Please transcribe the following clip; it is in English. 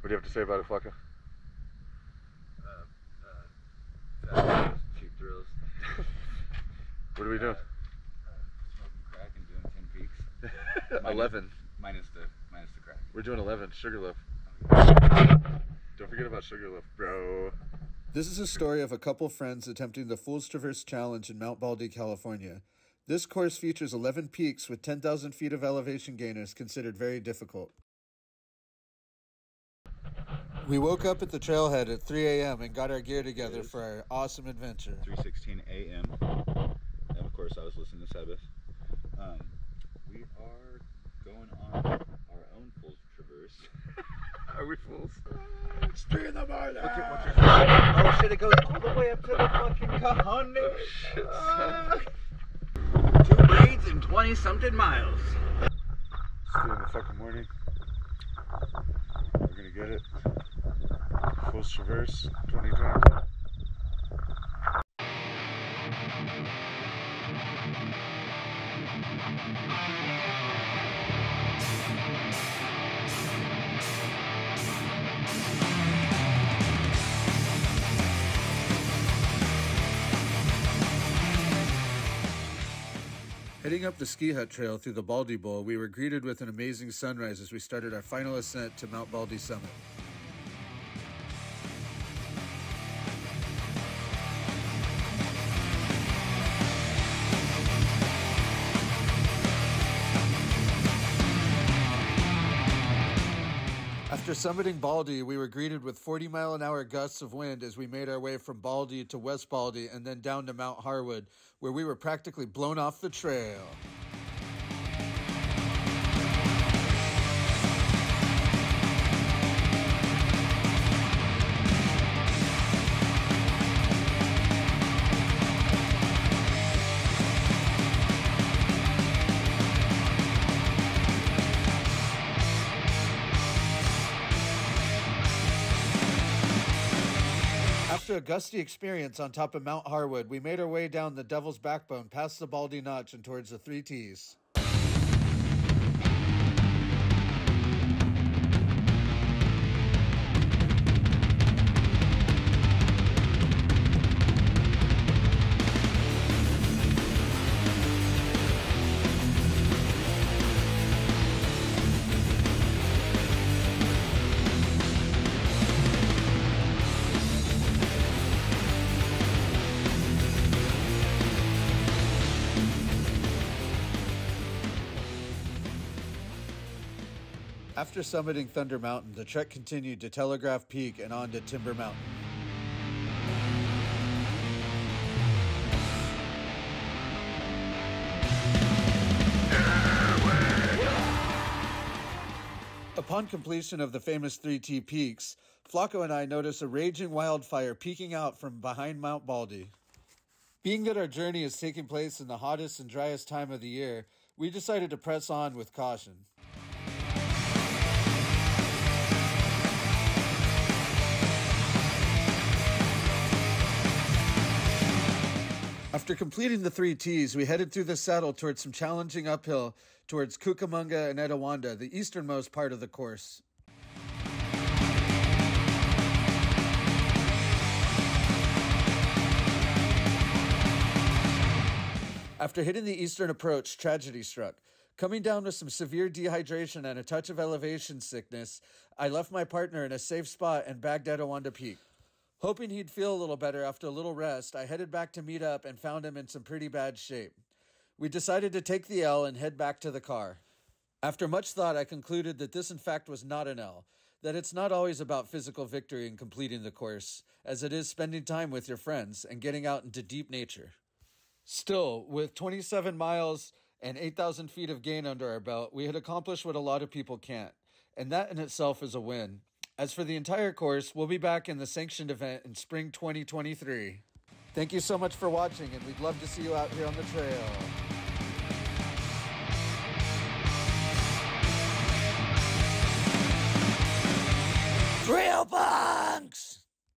What do you have to say about it, Flacko? Cheap thrills. What are we doing? Smoking crack and doing 10 peaks. 11. Minus the crack. We're doing 11. Sugarloaf. Don't forget about Sugarloaf, bro. This is a story of a couple friends attempting the Fool's Traverse Challenge in Mount Baldy, California. This course features 11 peaks with 10,000 feet of elevation gainers considered very difficult. We woke up at the trailhead at 3 a.m. and got our gear together for our awesome adventure. 3:16 a.m. And of course I was listening to Sabbath. We are going on our own Fool's Traverse. Are we fools? It's 3 in the morning. What's your oh shit, it goes all the way up to the fucking Kahonda. Oh shit, son. 2 grades and 20-something miles. It's 3 in the fucking morning. We're gonna get it. Fool's Traverse 2020. Heading up the ski hut trail through the Baldy Bowl, we were greeted with an amazing sunrise as we started our final ascent to Mount Baldy summit. After summiting Baldy, we were greeted with 40-mile-an-hour gusts of wind as we made our way from Baldy to West Baldy and then down to Mount Harwood, where we were practically blown off the trail. After a gusty experience on top of Mount Harwood, we made our way down the Devil's Backbone past the Baldy Notch and towards the 3 T's. After summiting Thunder Mountain, the trek continued to Telegraph Peak and on to Timber Mountain. Upon completion of the famous 3T peaks, Flacko and I noticed a raging wildfire peeking out from behind Mount Baldy. Being that our journey is taking place in the hottest and driest time of the year, we decided to press on with caution. After completing the 3 T's, we headed through the saddle towards some challenging uphill towards Cucamonga and Etiwanda, the easternmost part of the course. After hitting the eastern approach, tragedy struck. Coming down with some severe dehydration and a touch of elevation sickness, I left my partner in a safe spot and bagged Etiwanda Peak. Hoping he'd feel a little better after a little rest, I headed back to meet up and found him in some pretty bad shape. We decided to take the L and head back to the car. After much thought, I concluded that this in fact was not an L, that it's not always about physical victory in completing the course, as it is spending time with your friends and getting out into deep nature. Still, with 27 miles and 8,000 feet of gain under our belt, we had accomplished what a lot of people can't, and that in itself is a win. As for the entire course, we'll be back in the sanctioned event in spring 2023. Thank you so much for watching, and we'd love to see you out here on the trail. TRAILPUNX!